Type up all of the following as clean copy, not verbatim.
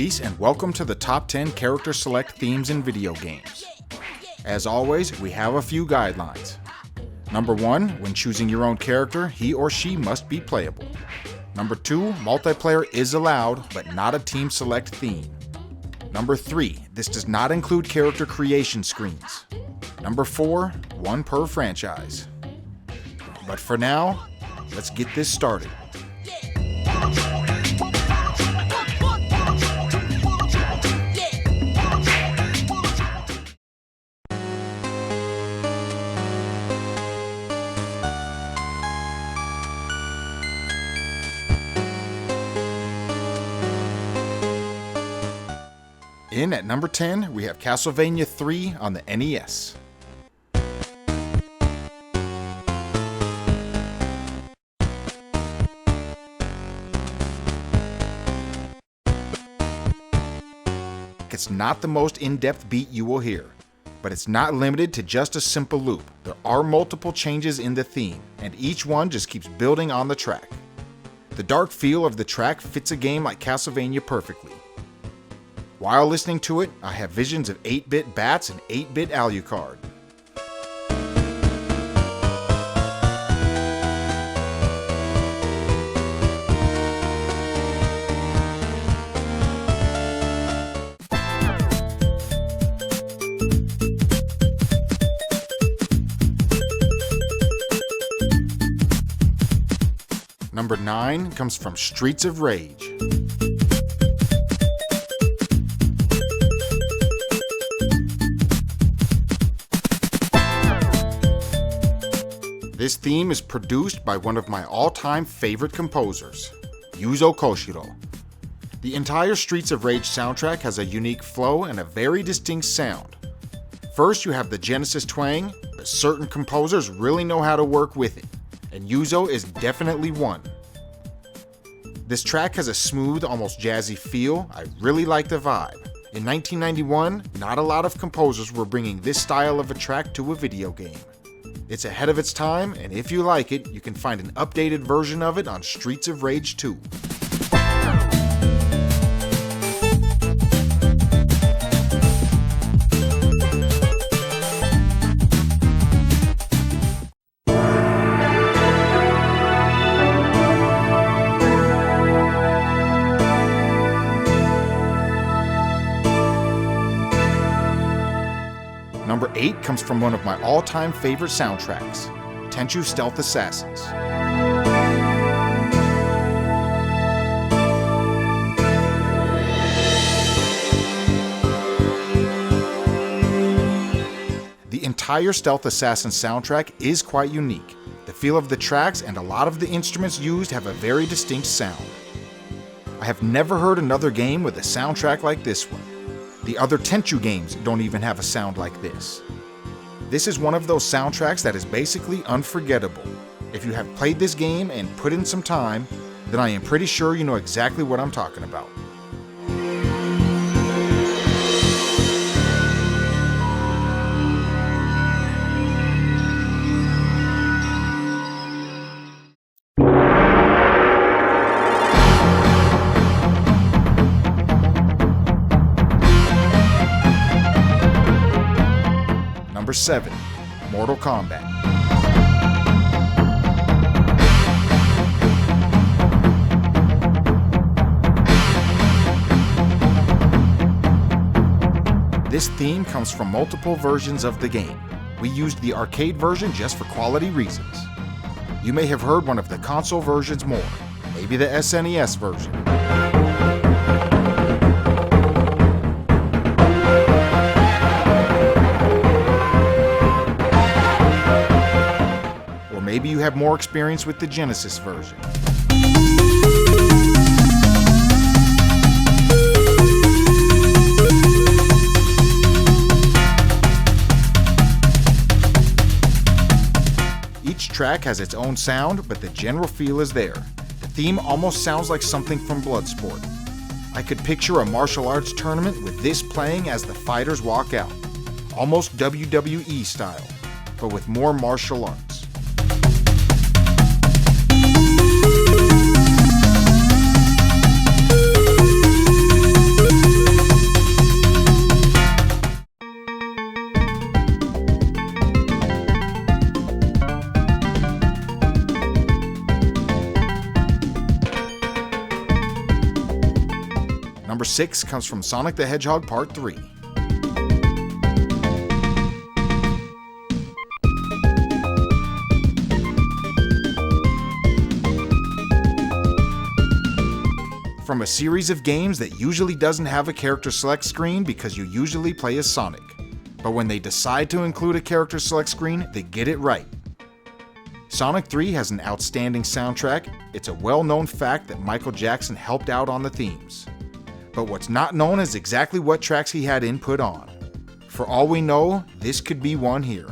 Peace and welcome to the top 10 character select themes in video games. As always, we have a few guidelines. Number 1, when choosing your own character, he or she must be playable. Number 2, multiplayer is allowed, but not a team select theme. Number 3, this does not include character creation screens. Number 4, one per franchise. But for now, let's get this started. In at number 10, we have Castlevania III on the NES. It's not the most in-depth beat you will hear, but it's not limited to just a simple loop. There are multiple changes in the theme, and each one just keeps building on the track. The dark feel of the track fits a game like Castlevania perfectly. While listening to it, I have visions of 8-bit bats and 8-bit Alucard. Number 9 comes from Streets of Rage. This theme is produced by one of my all-time favorite composers, Yuzo Koshiro. The entire Streets of Rage soundtrack has a unique flow and a very distinct sound. First, you have the Genesis twang, but certain composers really know how to work with it, and Yuzo is definitely one. This track has a smooth, almost jazzy feel. I really like the vibe. In 1991, not a lot of composers were bringing this style of a track to a video game. It's ahead of its time, and if you like it, you can find an updated version of it on Streets of Rage 2. Number 8 comes from one of my all-time favorite soundtracks, Tenchu Stealth Assassins. The entire Stealth Assassin soundtrack is quite unique. The feel of the tracks and a lot of the instruments used have a very distinct sound. I have never heard another game with a soundtrack like this one. The other Tenchu games don't even have a sound like this. This is one of those soundtracks that is basically unforgettable. If you have played this game and put in some time, then I am pretty sure you know exactly what I'm talking about. Number 7, Mortal Kombat. This theme comes from multiple versions of the game. We used the arcade version just for quality reasons. You may have heard one of the console versions more, maybe the SNES version. Maybe you have more experience with the Genesis version. Each track has its own sound, but the general feel is there. The theme almost sounds like something from Bloodsport. I could picture a martial arts tournament with this playing as the fighters walk out. Almost WWE style, but with more martial arts. Number 6 comes from Sonic the Hedgehog Part 3. From a series of games that usually doesn't have a character select screen because you usually play as Sonic. But when they decide to include a character select screen, they get it right. Sonic 3 has an outstanding soundtrack. It's a well-known fact that Michael Jackson helped out on the themes. But what's not known is exactly what tracks he had input on. For all we know, this could be one here.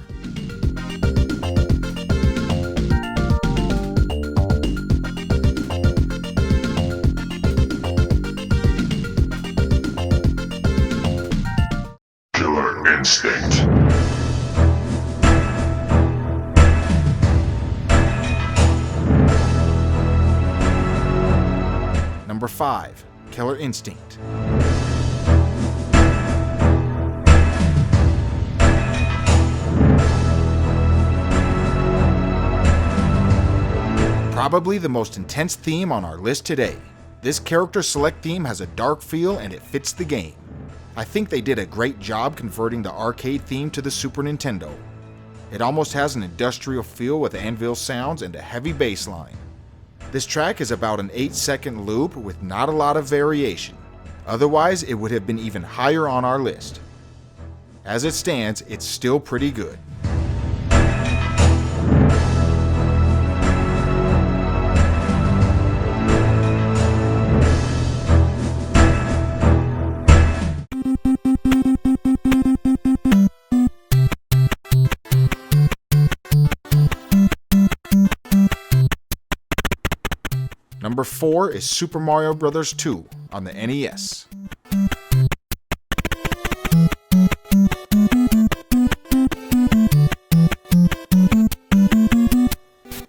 Killer Instinct. Number 5, Killer Instinct. Probably the most intense theme on our list today. This character select theme has a dark feel and it fits the game. I think they did a great job converting the arcade theme to the Super Nintendo. It almost has an industrial feel with anvil sounds and a heavy bass line. This track is about an 8-second loop with not a lot of variation. Otherwise, it would have been even higher on our list. As it stands, it's still pretty good. Number 4 is Super Mario Bros. 2 on the NES.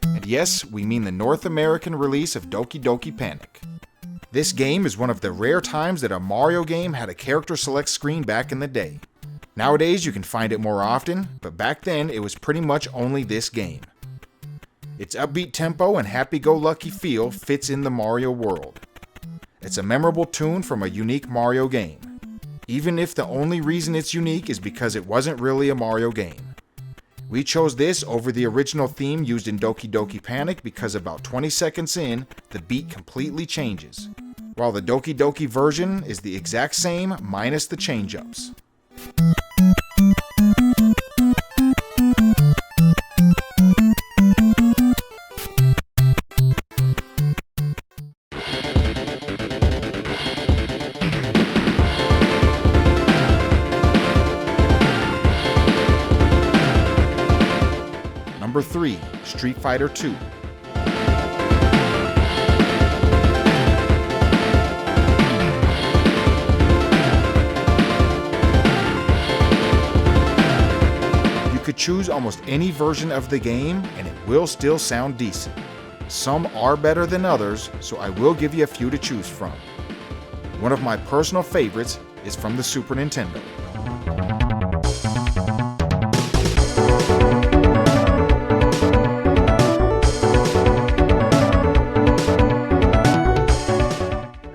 And yes, we mean the North American release of Doki Doki Panic. This game is one of the rare times that a Mario game had a character select screen back in the day. Nowadays you can find it more often, but back then it was pretty much only this game. Its upbeat tempo and happy-go-lucky feel fits in the Mario world. It's a memorable tune from a unique Mario game, even if the only reason it's unique is because it wasn't really a Mario game. We chose this over the original theme used in Doki Doki Panic because about 20 seconds in, the beat completely changes, while the Doki Doki version is the exact same minus the change-ups. Number 3, Street Fighter II. You could choose almost any version of the game and it will still sound decent. Some are better than others, so I will give you a few to choose from. One of my personal favorites is from the Super Nintendo.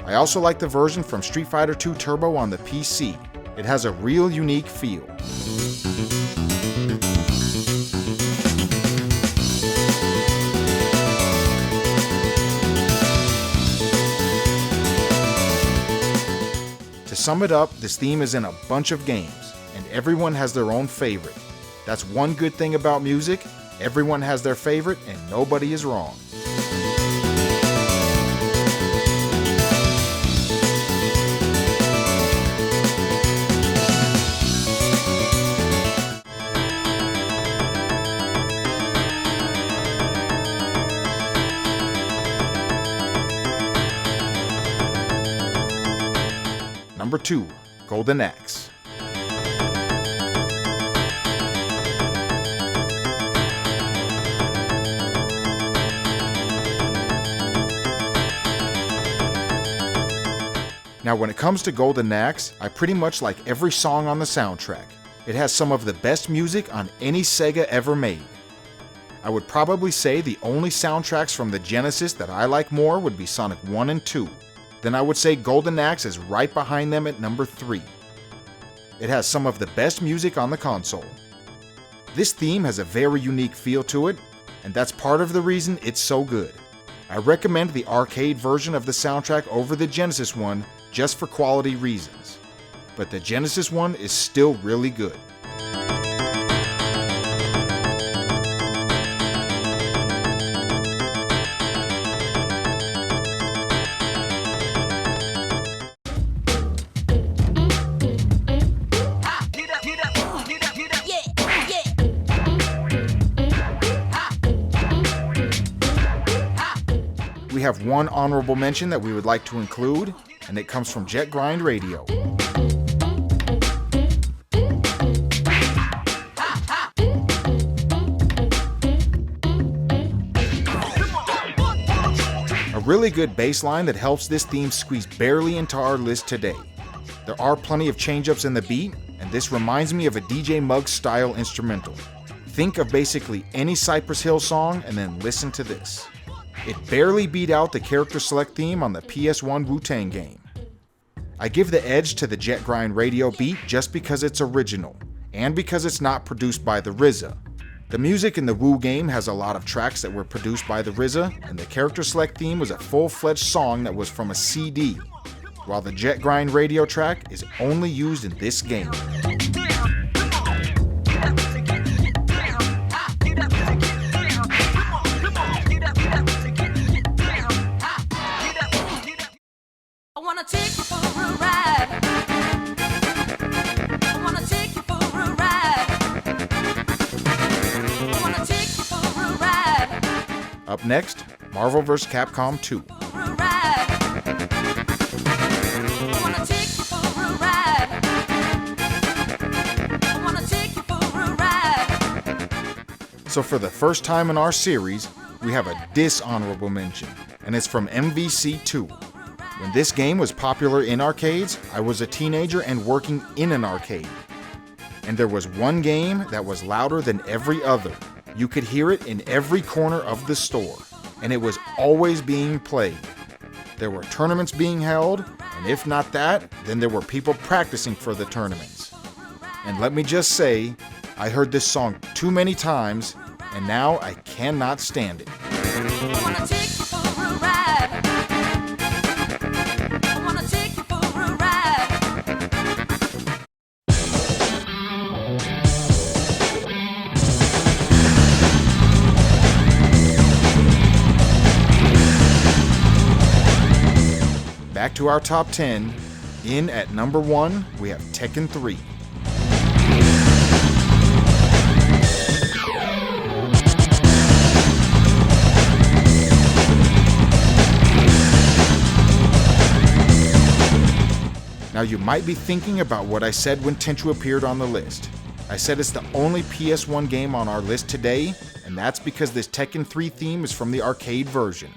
I also like the version from Street Fighter II Turbo on the PC. It has a real unique feel. To sum it up, this theme is in a bunch of games, and everyone has their own favorite. That's one good thing about music, everyone has their favorite and nobody is wrong. Number 2, Golden Axe. Now when it comes to Golden Axe, I pretty much like every song on the soundtrack. It has some of the best music on any Sega ever made. I would probably say the only soundtracks from the Genesis that I like more would be Sonic 1 and 2. then I would say Golden Axe is right behind them at number 3. It has some of the best music on the console. This theme has a very unique feel to it, and that's part of the reason it's so good. I recommend the arcade version of the soundtrack over the Genesis one just for quality reasons, but the Genesis one is still really good. We have one honorable mention that we would like to include, and it comes from Jet Grind Radio. A really good bass line that helps this theme squeeze barely into our list today. There are plenty of change-ups in the beat, and this reminds me of a DJ Muggs style instrumental. Think of basically any Cypress Hill song and then listen to this. It barely beat out the character select theme on the PS1 Wu-Tang game. I give the edge to the Jet Grind Radio beat just because it's original, and because it's not produced by the RZA. The music in the Wu game has a lot of tracks that were produced by the RZA, and the character select theme was a full-fledged song that was from a CD, while the Jet Grind Radio track is only used in this game. Up next, Marvel vs. Capcom 2. So for the first time in our series, we have a dishonorable mention, and it's from MVC2. When this game was popular in arcades, I was a teenager and working in an arcade. And there was one game that was louder than every other. You could hear it in every corner of the store, and it was always being played. There were tournaments being held, and if not that, then there were people practicing for the tournaments. And let me just say, I heard this song too many times, and now I cannot stand it. Back to our top 10. In at number 1, we have Tekken 3. Now you might be thinking about what I said when Tenchu appeared on the list. I said it's the only PS1 game on our list today, and that's because this Tekken 3 theme is from the arcade version.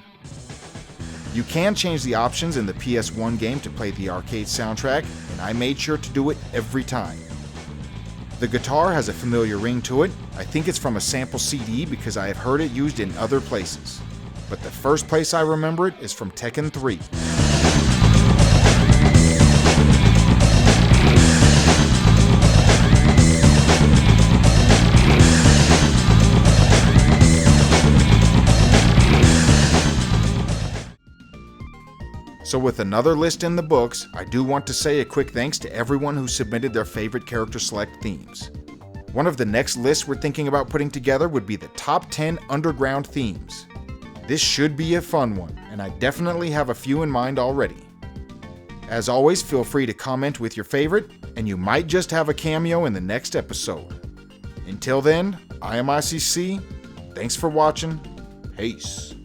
You can change the options in the PS1 game to play the arcade soundtrack, and I made sure to do it every time. The guitar has a familiar ring to it. I think it's from a sample CD because I have heard it used in other places. But the first place I remember it is from Tekken 3. So with another list in the books, I do want to say a quick thanks to everyone who submitted their favorite character select themes. One of the next lists we're thinking about putting together would be the top 10 underground themes. This should be a fun one, and I definitely have a few in mind already. As always, feel free to comment with your favorite, and you might just have a cameo in the next episode. Until then, I am ICC. Thanks for watching. Peace.